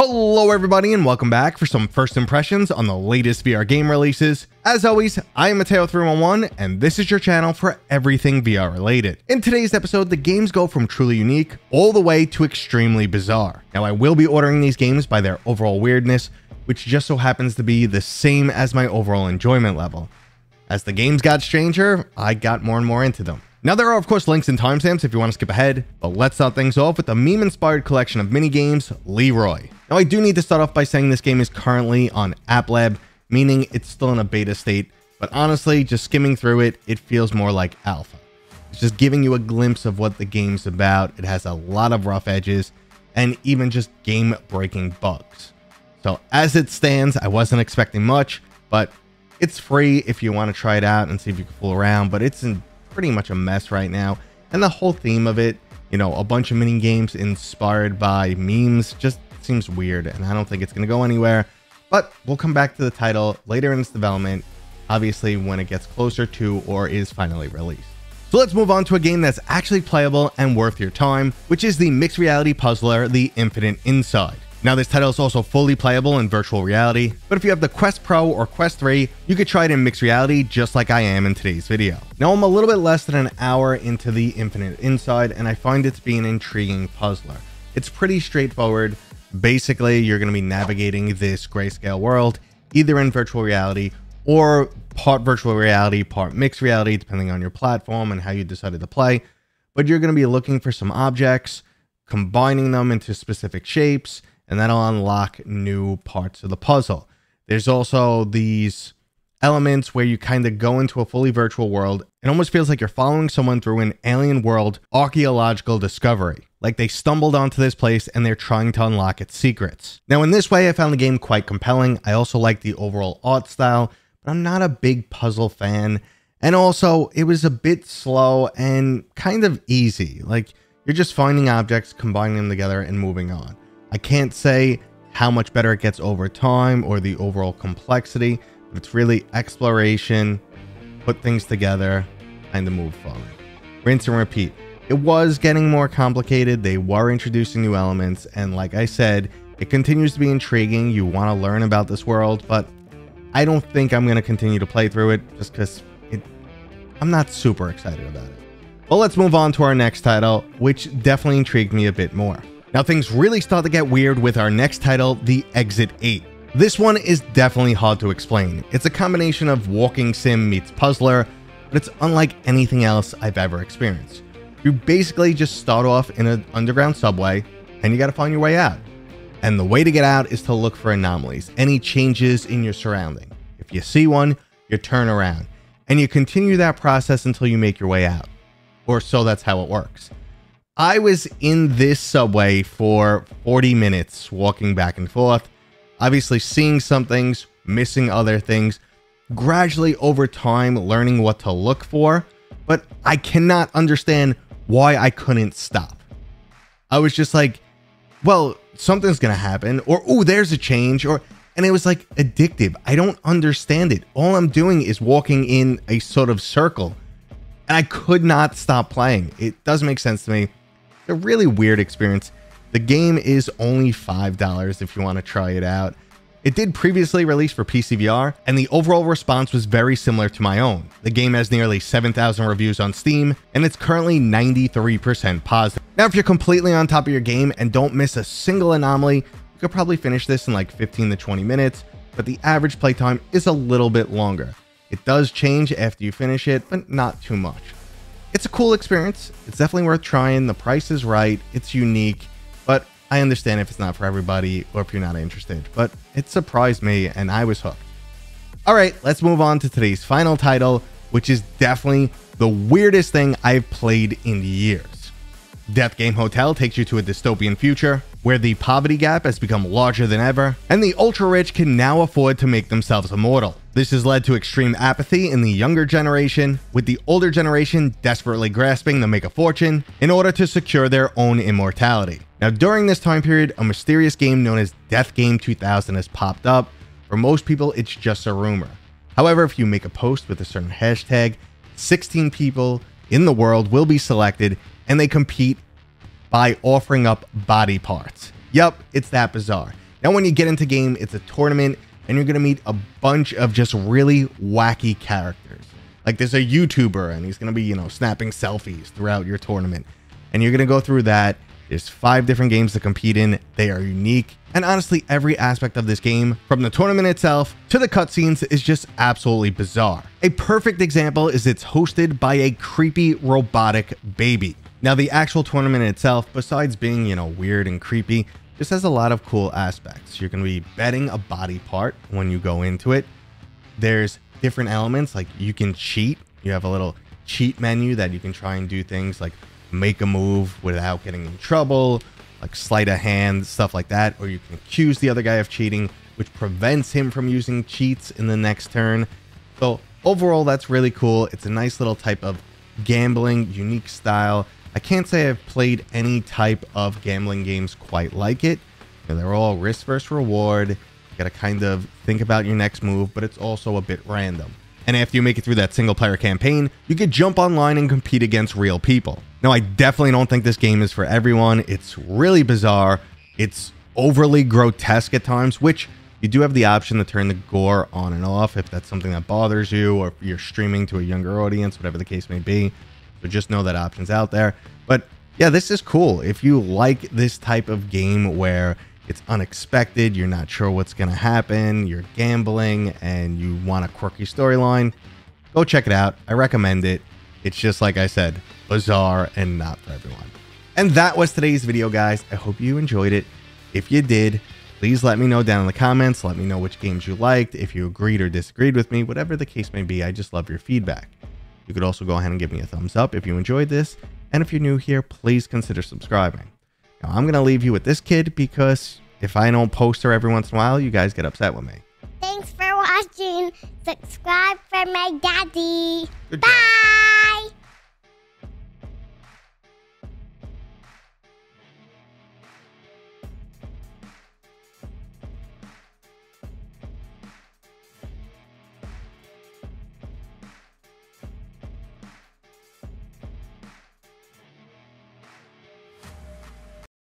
Hello everybody and welcome back for some first impressions on the latest VR game releases. As always, I am Mateo311 and this is your channel for everything VR related. In today's episode, the games go from truly unique all the way to extremely bizarre. Now I will be ordering these games by their overall weirdness, which just so happens to be the same as my overall enjoyment level. As the games got stranger, I got more and more into them. Now there are of course links and timestamps if you want to skip ahead, but let's start things off with the meme-inspired collection of minigames, Leeroy. Now I do need to start off by saying this game is currently on App Lab, meaning it's still in a beta state, but honestly, just skimming through it, it feels more like alpha. It's just giving you a glimpse of what the game's about. It has a lot of rough edges, and even just game-breaking bugs. So as it stands, I wasn't expecting much, but it's free if you want to try it out and see if you can fool around, but it's in pretty much a mess right now, and the whole theme of it, you know, a bunch of mini games inspired by memes, just seems weird, and I don't think it's going to go anywhere. But we'll come back to the title later in its development, obviously when it gets closer to or is finally released. So let's move on to a game that's actually playable and worth your time, which is the mixed reality puzzler, The Infinite Inside. Now this title is also fully playable in virtual reality, but if you have the Quest Pro or Quest 3, you could try it in mixed reality just like I am in today's video. Now I'm a little bit less than an hour into The Infinite Inside, and I find it to be an intriguing puzzler. It's pretty straightforward. Basically, you're going to be navigating this grayscale world, either in virtual reality or part virtual reality, part mixed reality, depending on your platform and how you decided to play. But you're going to be looking for some objects, combining them into specific shapes, and that'll unlock new parts of the puzzle. There's also these elements where you kind of go into a fully virtual world. It almost feels like you're following someone through an alien world archaeological discovery. Like they stumbled onto this place and they're trying to unlock its secrets. Now in this way, I found the game quite compelling. I also like the overall art style, but I'm not a big puzzle fan. And also, it was a bit slow and kind of easy. Like you're just finding objects, combining them together and moving on. I can't say how much better it gets over time or the overall complexity, but it's really exploration, put things together, kind of move forward. Rinse and repeat. It was getting more complicated, they were introducing new elements, and like I said, it continues to be intriguing. You want to learn about this world, but I don't think I'm going to continue to play through it just because I'm not super excited about it. Well, let's move on to our next title, which definitely intrigued me a bit more. Now things really start to get weird with our next title, The Exit 8. This one is definitely hard to explain. It's a combination of walking sim meets puzzler, but it's unlike anything else I've ever experienced. You basically just start off in an underground subway and you got to find your way out. And the way to get out is to look for anomalies, any changes in your surrounding. If you see one, you turn around and you continue that process until you make your way out. Or so that's how it works. I was in this subway for 40 minutes walking back and forth, obviously seeing some things, missing other things, gradually over time learning what to look for, but I cannot understand why I couldn't stop. I was just like, well, something's gonna happen, or oh, there's a change, and it was like addictive. I don't understand it. All I'm doing is walking in a sort of circle, and I could not stop playing. It doesn't make sense to me. It's a really weird experience. The game is only $5 if you want to try it out. It did previously release for PCVR, and the overall response was very similar to my own. The game has nearly 7,000 reviews on Steam, and it's currently 93% positive. Now, if you're completely on top of your game and don't miss a single anomaly, you could probably finish this in like 15 to 20 minutes, but the average playtime is a little bit longer. It does change after you finish it, but not too much. It's a cool experience. It's definitely worth trying. The price is right. It's unique, but I understand if it's not for everybody or if you're not interested, but it surprised me and I was hooked. All right, let's move on to today's final title, which is definitely the weirdest thing I've played in years. Death Game Hotel takes you to a dystopian future where the poverty gap has become larger than ever, and the ultra-rich can now afford to make themselves immortal. This has led to extreme apathy in the younger generation, with the older generation desperately grasping to make a fortune in order to secure their own immortality. Now, during this time period, a mysterious game known as Death Game 2000 has popped up. For most people, it's just a rumor. However, if you make a post with a certain hashtag, 16 people in the world will be selected, and they compete by offering up body parts. Yup, it's that bizarre. Now, when you get into game, it's a tournament and you're going to meet a bunch of just really wacky characters. Like there's a YouTuber and he's going to be, snapping selfies throughout your tournament. And you're going to go through that. There's 5 different games to compete in. They are unique. And honestly, every aspect of this game, from the tournament itself to the cutscenes, is just absolutely bizarre. A perfect example is it's hosted by a creepy robotic baby. Now, the actual tournament itself, besides being, weird and creepy, just has a lot of cool aspects. You're going to be betting a body part when you go into it. There's different elements, like you can cheat. You have a little cheat menu that you can try and do things like make a move without getting in trouble, like sleight of hand, stuff like that. Or you can accuse the other guy of cheating, which prevents him from using cheats in the next turn. So overall, that's really cool. It's a nice little type of gambling, unique style. I can't say I've played any type of gambling games quite like it. They're all risk versus reward. You got to kind of think about your next move, but it's also a bit random. And after you make it through that single player campaign, you could jump online and compete against real people. Now, I definitely don't think this game is for everyone. It's really bizarre. It's overly grotesque at times, which you do have the option to turn the gore on and off if that's something that bothers you, or if you're streaming to a younger audience, whatever the case may be. So just know that option's out there. But yeah, this is cool. If you like this type of game where it's unexpected, you're not sure what's going to happen, you're gambling, and you want a quirky storyline, go check it out. I recommend it. It's just, like I said, bizarre and not for everyone. And that was today's video, guys. I hope you enjoyed it. If you did, please let me know down in the comments. Let me know which games you liked, if you agreed or disagreed with me, whatever the case may be. I just love your feedback. You could also go ahead and give me a thumbs up if you enjoyed this. And if you're new here, please consider subscribing. Now, I'm going to leave you with this kid because if I don't post her every once in a while, you guys get upset with me. Thanks for watching. Subscribe for my daddy. Good job. Bye.